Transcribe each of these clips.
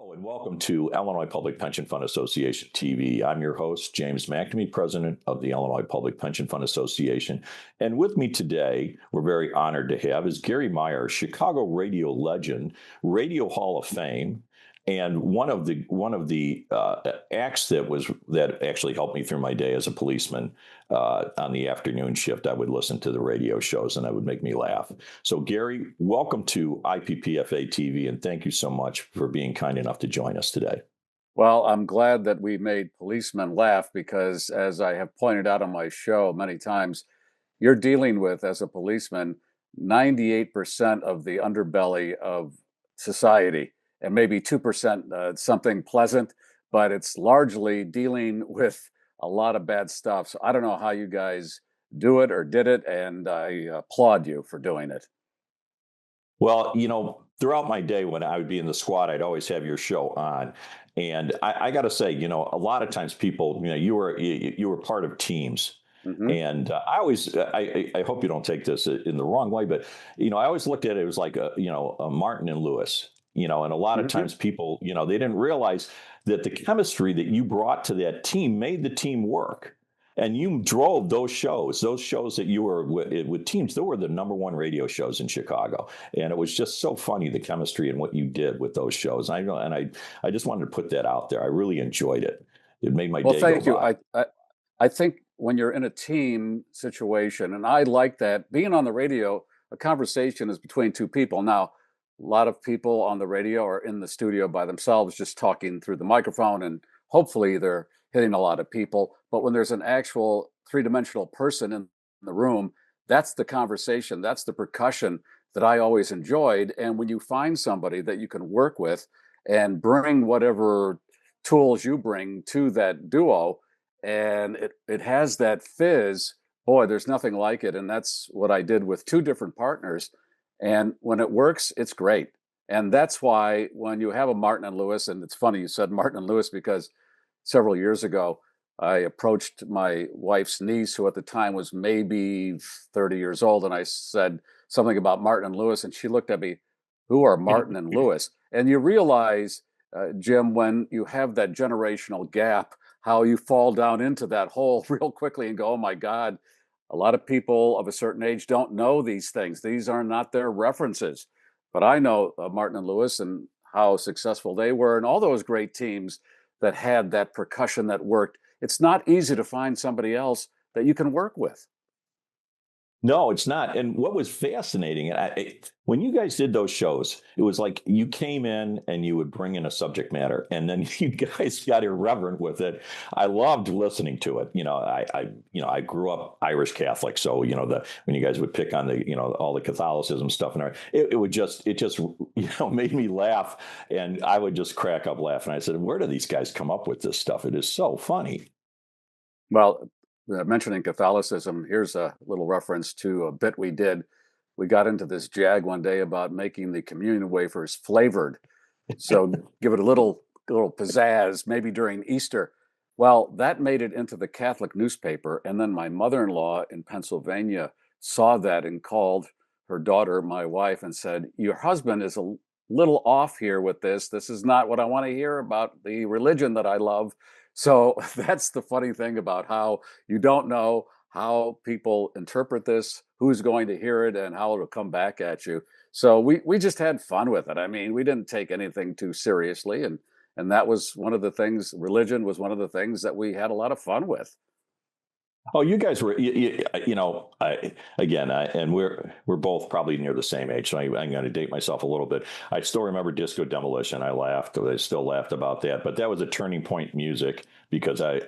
Hello and welcome to Illinois Public Pension Fund Association TV. I'm your host, James McNamee, president of the Illinois Public Pension Fund Association. And with me today, we're very honored to have, is Garry Meier, Chicago radio legend, Radio Hall of Fame, and one of the acts that actually helped me through my day as a policeman. On the afternoon shift, I would listen to the radio shows and that would make me laugh. So Garry, welcome to IPPFA TV, and thank you so much for being kind enough to join us today. Well, I'm glad that we made policemen laugh because, as I have pointed out on my show many times, you're dealing with, as a policeman, 98% of the underbelly of society, and maybe 2% something pleasant, but it's largely dealing with a lot of bad stuff. So I don't know how you guys do it or did it, and I applaud you for doing it. Well, throughout my day when I would be in the squad, I'd always have your show on. And I got to say, a lot of times people, you were part of teams. Hmm. And I hope you don't take this in the wrong way, but, I always looked at it as like a Martin and Lewis, and a lot of Hmm. times people, they didn't realize that the chemistry that you brought to that team made the team work. And you drove those shows that you were with teams. They were the number one radio shows in Chicago, and it was just so funny, the chemistry and what you did with those shows. I know, and I just wanted to put that out there. I really enjoyed it. It made my Well, day go thank you. by. I think when you're in a team situation, and I like that, being on the radio, a conversation is between two people. Now, a lot of people on the radio are in the studio by themselves, just talking through the microphone, and hopefully they're hitting a lot of people. But when there's an actual three-dimensional person in the room, that's the conversation, that's the percussion that I always enjoyed. And when you find somebody that you can work with and bring whatever tools you bring to that duo, and it has that fizz, boy, there's nothing like it. And that's what I did with two different partners. And when it works, it's great. And that's why when you have a Martin and Lewis, and it's funny you said Martin and Lewis, because several years ago I approached my wife's niece, who at the time was maybe 30 years old, and I said something about Martin and Lewis, and she looked at me, who are Martin and Lewis? And you realize, Jim, when you have that generational gap, how you fall down into that hole real quickly and go, oh my God, a lot of people of a certain age don't know these things. These are not their references. But I know Martin and Lewis and how successful they were, and all those great teams that had that percussion that worked. It's not easy to find somebody else that you can work with. No, it's not. And what was fascinating, when you guys did those shows, it was like you came in and you would bring in a subject matter, and then you guys got irreverent with it. I loved listening to it. I grew up Irish Catholic, so when you guys would pick on the all the Catholicism stuff, and it just made me laugh, and I would just crack up laughing. I said, "Where do these guys come up with this stuff? It is so funny." Well, mentioning Catholicism, here's a little reference to a bit we did. We got into this jag one day about making the communion wafers flavored. So give it a little pizzazz, maybe during Easter. Well, that made it into the Catholic newspaper. And then my mother-in-law in Pennsylvania saw that and called her daughter, my wife, and said, your husband is a little off here with this. This is not what I want to hear about the religion that I love. So that's the funny thing about how you don't know how people interpret this, who's going to hear it, and how it'll come back at you. So we just had fun with it. I mean, we didn't take anything too seriously, and that was one of the things. Religion was one of the things that we had a lot of fun with. Oh, you guys were, and we're both probably near the same age, so I'm going to date myself a little bit. I still remember Disco Demolition. I still laughed about that, but that was a turning point music because I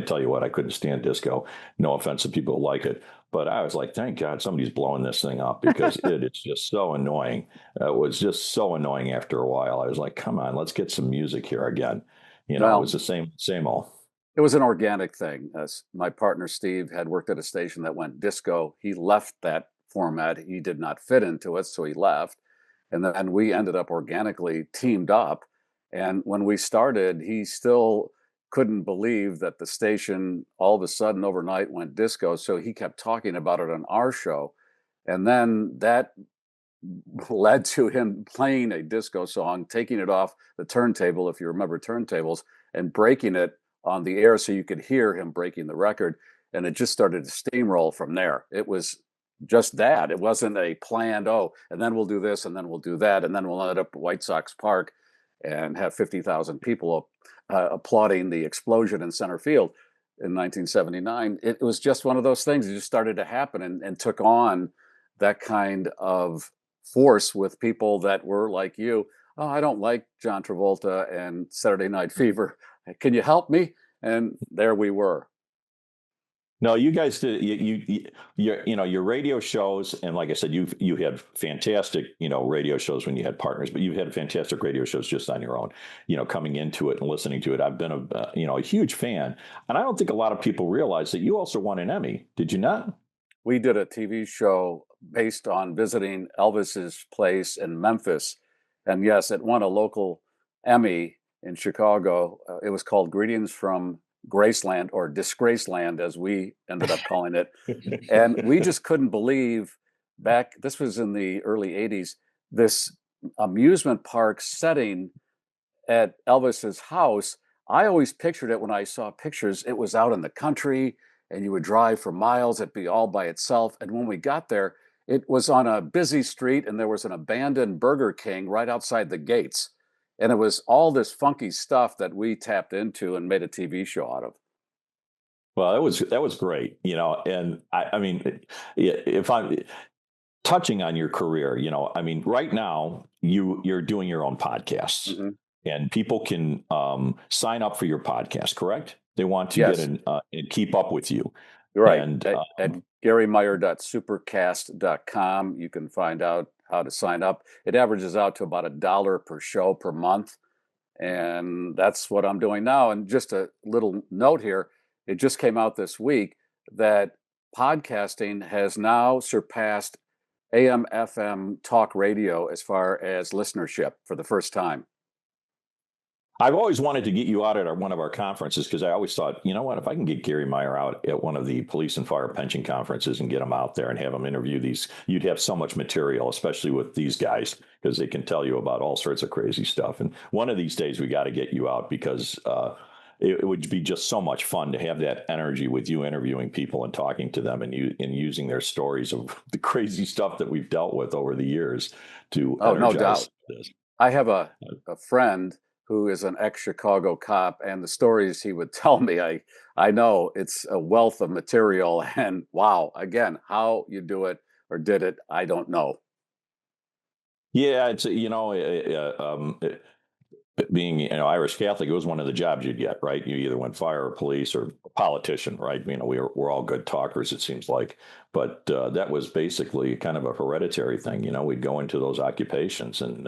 tell you what, I couldn't stand disco. No offense to people who like it, but I was like, thank God somebody's blowing this thing up because it's just so annoying. It was just so annoying after a while. I was like, come on, let's get some music here again. It was Well, the same old. it was an organic thing. As my partner Steve had worked at a station that went disco. He left that format. He did not fit into it, so he left. And then we ended up organically teamed up. And when we started, he still couldn't believe that the station all of a sudden overnight went disco. So he kept talking about it on our show. And then that led to him playing a disco song, taking it off the turntable, if you remember turntables, and breaking it on the air so you could hear him breaking the record. And it just started to steamroll from there. It was just that. It wasn't a planned, oh, and then we'll do this, and then we'll do that, and then we'll end up at White Sox Park and have 50,000 people applauding the explosion in center field in 1979. It was just one of those things. It just started to happen and took on that kind of force with people that were like you. Oh, I don't like John Travolta and Saturday Night Fever. Can you help me? And there we were. No, you guys did your radio shows, and like I said, you had fantastic radio shows when you had partners, but you've had fantastic radio shows just on your own. Coming into it and listening to it, I've been a huge fan, and I don't think a lot of people realize that you also won an Emmy. Did you not? We did a TV show based on visiting Elvis's place in Memphis, and yes, it won a local Emmy in Chicago. It was called Greetings from Graceland, or Disgraceland, as we ended up calling it. And we just couldn't believe this was in the early 80s, this amusement park setting at Elvis's house. I always pictured it when I saw pictures, it was out in the country and you would drive for miles, it'd be all by itself. And when we got there, it was on a busy street and there was an abandoned Burger King right outside the gates. And it was all this funky stuff that we tapped into and made a TV show out of. Well, that was great, and I mean, if I'm touching on your career, I mean, right now you're doing your own podcasts, Mm-hmm. and people can sign up for your podcast, correct? They want to Yes. get and keep up with you. Right. And at GarryMeier.supercast.com, you can find out how to sign up. It averages out to about $1 per show per month. And that's what I'm doing now. And just a little note here, it just came out this week that podcasting has now surpassed AM, FM talk radio as far as listenership for the first time. I've always wanted to get you out at one of our conferences, because I always thought, you know what, if I can get Garry Meier out at one of the police and fire pension conferences and get him out there and have him interview these, you'd have so much material, especially with these guys, because they can tell you about all sorts of crazy stuff. And one of these days we got to get you out, because it would be just so much fun to have that energy with you interviewing people and talking to them and using their stories of the crazy stuff that we've dealt with over the years to no doubt. this. I have a friend who is an ex-Chicago cop, and the stories he would tell me, I know it's a wealth of material. And wow, again, how you do it or did it, I don't know. Yeah, it's being Irish Catholic, it was one of the jobs you'd get, right? You either went fire or police or politician, right? We're all good talkers, it seems like, but that was basically kind of a hereditary thing. We'd go into those occupations and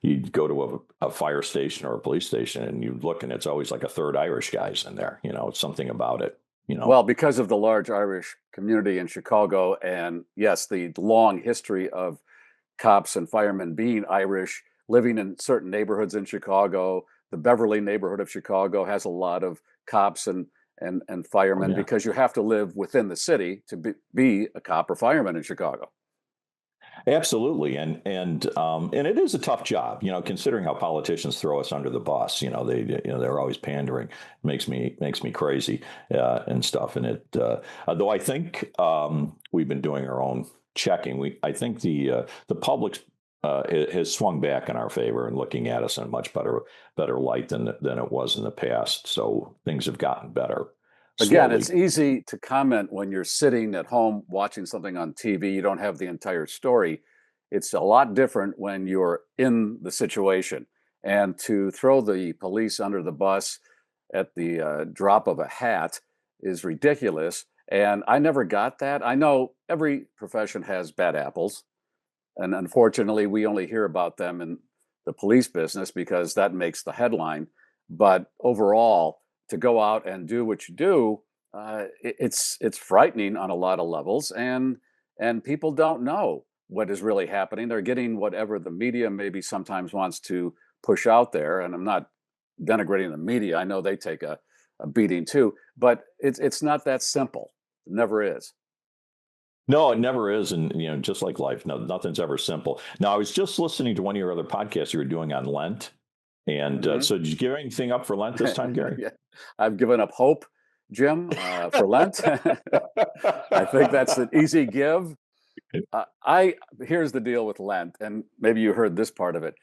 you'd go to a fire station or a police station and you'd look and it's always like a third Irish guy's in there. It's something about it. Well, because of the large Irish community in Chicago, and yes, the long history of cops and firemen being Irish, living in certain neighborhoods in Chicago. The Beverly neighborhood of Chicago has a lot of cops and firemen, because you have to live within the city to be a cop or fireman in Chicago. Absolutely, and it is a tough job, considering how politicians throw us under the bus. They're always pandering. Makes me crazy and stuff. And it, though I think we've been doing our own checking. I think the public has swung back in our favor and looking at us in a much better light than it was in the past. So things have gotten better. Again, it's easy to comment when you're sitting at home watching something on TV. You don't have the entire story. It's a lot different when you're in the situation. And to throw the police under the bus at the drop of a hat is ridiculous. And I never got that. I know every profession has bad apples. And unfortunately, we only hear about them in the police business because that makes the headline. But overall, to go out and do what you do, it's frightening on a lot of levels, and people don't know what is really happening. They're getting whatever the media maybe sometimes wants to push out there, and I'm not denigrating the media. I know they take a beating too, but it's not that simple. It never is. No, it never is. And, just like life, no, nothing's ever simple. Now, I was just listening to one of your other podcasts you were doing on Lent. And Hmm. so did you give anything up for Lent this time, Gary? Yeah, I've given up hope, Jim, for Lent. I think that's an easy give. I Here's the deal with Lent, and maybe you heard this part of it.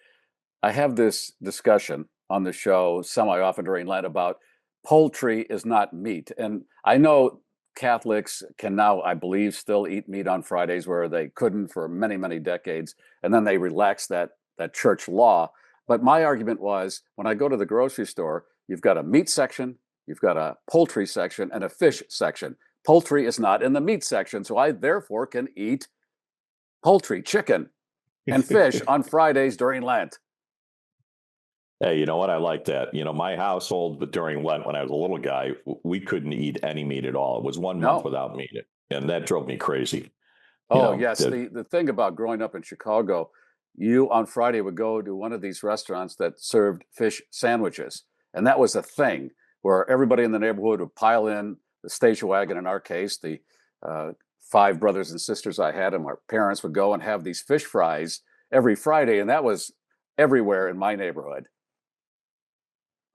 I have this discussion on the show semi often during Lent about poultry is not meat. And I know Catholics can now, I believe, still eat meat on Fridays where they couldn't for many, many decades. And then they relaxed that church law. But my argument was when I go to the grocery store, you've got a meat section, you've got a poultry section, and a fish section. Poultry is not in the meat section. So I therefore can eat poultry, chicken, and fish on Fridays during Lent. Hey, you know what? I like that. My household, but during Lent, when I was a little guy, we couldn't eat any meat at all. It was 1 month No. without meat, and that drove me crazy. You Oh, know, yes. that The thing about growing up in Chicago, you on Friday would go to one of these restaurants that served fish sandwiches. And that was a thing where everybody in the neighborhood would pile in the station wagon, in our case, the uh, five brothers and sisters I had, and our parents would go and have these fish fries every Friday. And that was everywhere in my neighborhood.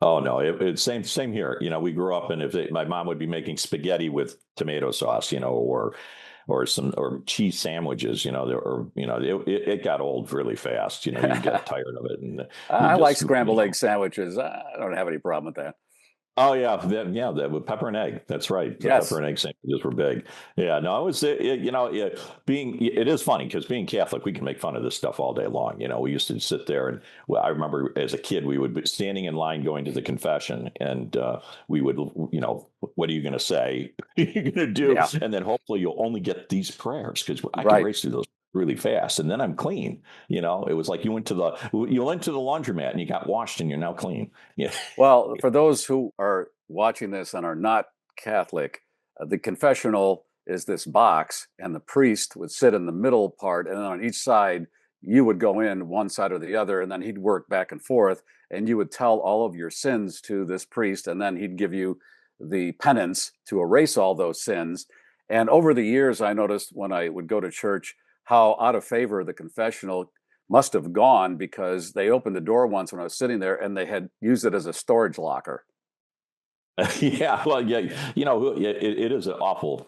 Oh no, it's same here. We grew up, and my mom would be making spaghetti with tomato sauce, or cheese sandwiches, it got old really fast. You get tired of it, and you I like just scrambled egg sandwiches. I don't have any problem with that. Oh yeah, that with pepper and egg. That's right. The pepper Yes. and egg sandwiches were big. Yeah, no, it was it is funny because being Catholic, we can make fun of this stuff all day long. We used to sit there and I remember as a kid we would be standing in line going to the confession, and we would what are you going to say? What are you going to do? Yeah. And then hopefully you'll only get these prayers because I can Right. race through those really fast, and then I'm clean. It was like you went to the laundromat and you got washed and you're now clean. Yeah. Well, for those who are watching this and are not Catholic, the confessional is this box, and the priest would sit in the middle part, and then on each side, you would go in one side or the other, and then he'd work back and forth, and you would tell all of your sins to this priest, and then he'd give you the penance to erase all those sins. And over the years, I noticed when I would go to church how out of favor the confessional must have gone because they opened the door once when I was sitting there and they had used it as a storage locker. Yeah, well, yeah, it is an awful,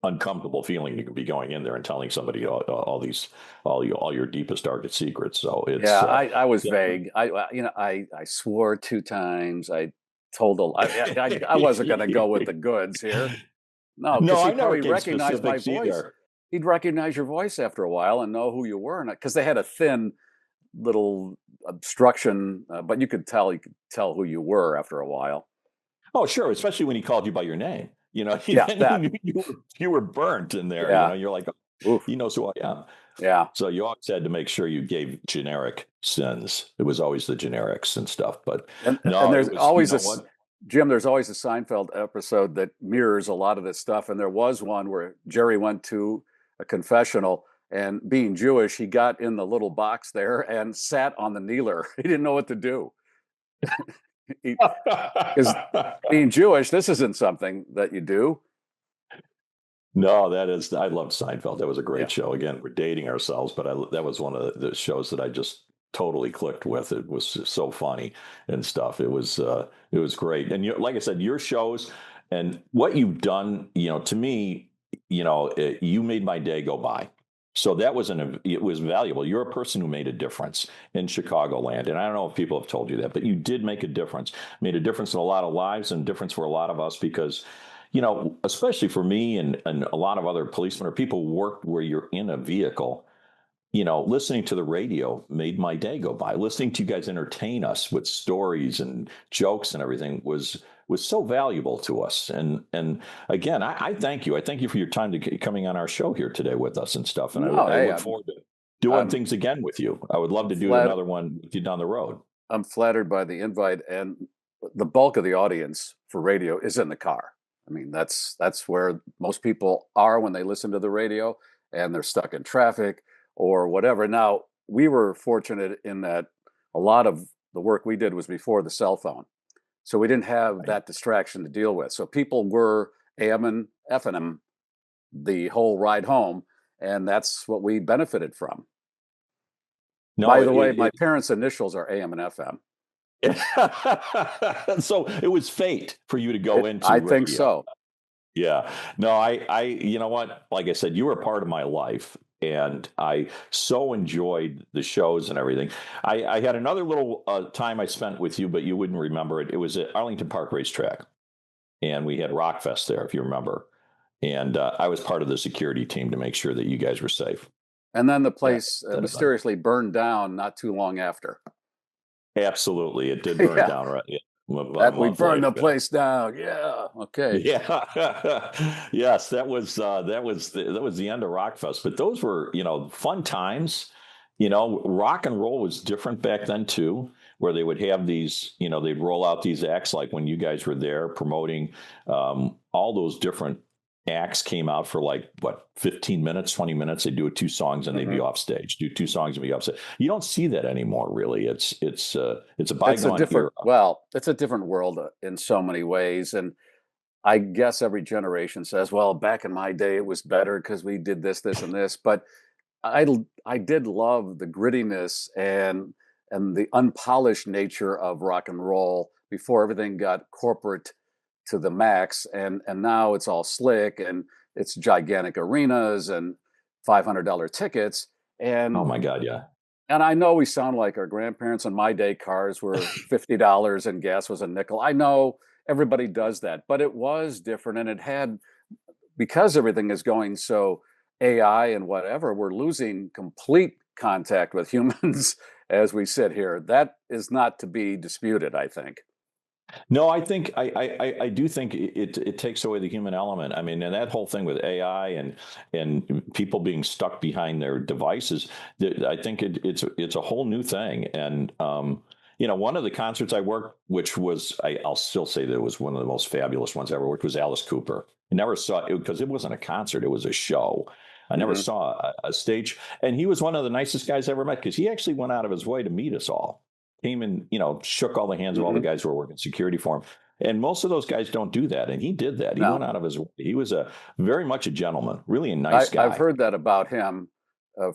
uncomfortable feeling to be going in there and telling somebody all your deepest, darkest secrets. So Yeah, it's I was yeah. vague. I swore 2 times. I told I wasn't going to go with the goods here. No, because No, he I never probably gave recognized my specifics voice. either. He'd recognize your voice after a while and know who you were, and because they had a thin little obstruction, but you could tell who you were after a while. Oh, sure, especially when he called you by your name. Yeah, Then you that. knew you were burnt in there. Yeah. You're like, oh, Oof. he knows who I am. Yeah. So you always had to make sure you gave generic sins. It was always the generics and stuff. But And no, it there's was. You always know what? Jim, there's always a Seinfeld episode that mirrors a lot of this stuff. And there was one where Jerry went to a confessional, and being Jewish, he got in the little box there and sat on the kneeler. He didn't know what to do. Because being Jewish, this isn't something that you do. No, that is. I loved Seinfeld. That was a great Yeah. show. Again, we're dating ourselves, but that was one of the shows that I just totally clicked with. It was just so funny and stuff. It was great. And like I said, your shows and what you've done, to me, you made my day go by. So it was valuable. You're a person who made a difference in Chicagoland. And I don't know if people have told you that, but you did make a difference, made a difference in a lot of lives and difference for a lot of us because especially for me and a lot of other policemen or people who work where you're in a vehicle, listening to the radio made my day go by. Listening to you guys entertain us with stories and jokes and everything was so valuable to us. And again, I thank you. I thank you for your time coming on our show here today with us and stuff. And No, I hey, look forward to doing I'm things again with you. I would love I'm to do flat another one with you down the road. I'm flattered by the invite, and the bulk of the audience for radio is in the car. I mean, that's where most people are when they listen to the radio, and they're stuck in traffic or whatever. Now, we were fortunate in that a lot of the work we did was before the cell phone, so we didn't have Right. that distraction to deal with. So people were AM and FM the whole ride home, and that's what we benefited from. No, By the way, my parents' initials are AM and FM. So it was fate for you to go into I think radio. so. Yeah. No, you know what? Like I said, you were a part of my life, and I so enjoyed the shows and everything. I had another little time I spent with you, but you wouldn't remember it. It was at Arlington Park Racetrack, and we had Rockfest there, if you remember. And I was part of the security team to make sure that you guys were safe. And then the That, place that event. mysteriously burned down not too long after. Absolutely, it did burn Yeah. down, right? Yeah, about a That we month burned later. the place down. Yeah. Okay. Yeah. Yes, that was the end of Rockfest. But those were, fun times. Rock and roll was different back then too, where they would have these, they'd roll out these acts like when you guys were there promoting all those different acts came out for like 15 minutes, 20 minutes. They'd do 2 songs and they'd be off stage, do 2 songs and be off stage. You don't see that anymore, really. It's a bygone era. Well, it's a different world in so many ways. And I guess every generation says, well, back in my day, it was better because we did this, this, and this. But I did love the grittiness and the unpolished nature of rock and roll before everything got corporate to the max. And now it's all slick and it's gigantic arenas and $500 tickets. And Oh my God, yeah. and I know we sound like our grandparents. In my day, cars were $50 and gas was a nickel. I know everybody does that, but it was different. And it had, because everything is going so AI and whatever, we're losing complete contact with humans as we sit here. That is not to be disputed, I think. No, I think I do think it takes away the human element. I mean, and that whole thing with AI and people being stuck behind their devices, I think it's a whole new thing. And one of the concerts I worked, which was I'll still say that it was one of the most fabulous ones I ever worked, was Alice Cooper. I never saw it because it wasn't a concert; it was a show. I never saw a stage, and he was one of the nicest guys I ever met because he actually went out of his way to meet us all. Came and shook all the hands of all the guys who were working security for him, and most of those guys don't do that, and he did that. He No. went out of his way. He was a very much a gentleman, really a nice guy. I've heard that about him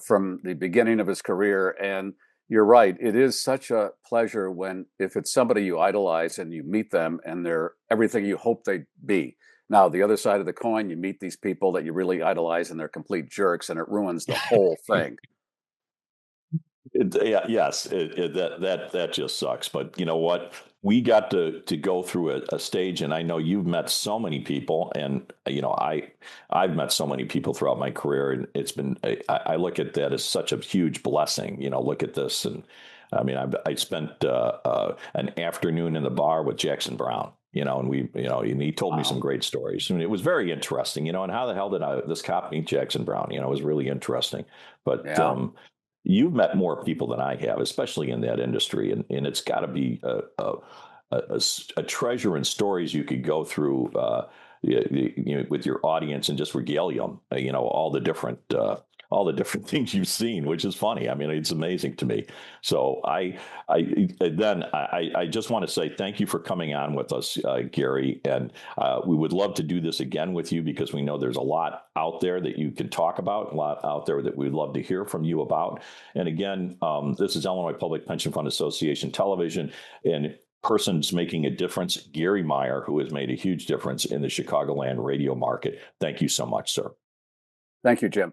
from the beginning of his career, and you're right. It is such a pleasure if it's somebody you idolize and you meet them and they're everything you hope they'd be. Now, the other side of the coin, you meet these people that you really idolize and they're complete jerks, and it ruins the whole thing. That just sucks. But you know what? We got to go through a stage, and I know you've met so many people, and I've met so many people throughout my career, and it's been I look at that as such a huge blessing. Look at this, and I mean I spent an afternoon in the bar with Jackson Browne. And and he told me some great stories. I mean, it was very interesting. And how the hell did this cop meet Jackson Browne? It was really interesting. But you've met more people than I have, especially in that industry, and it's got to be a treasure in stories you could go through with your audience and just regale them. All the different things you've seen, which is funny. I mean, it's amazing to me. So I just want to say thank you for coming on with us, Garry, and we would love to do this again with you because we know there's a lot out there that you can talk about, a lot out there that we'd love to hear from you about. And again, this is Illinois Public Pension Fund Association Television, and persons making a difference, Garry Meier, who has made a huge difference in the Chicagoland radio market. Thank you so much, sir. Thank you, Jim.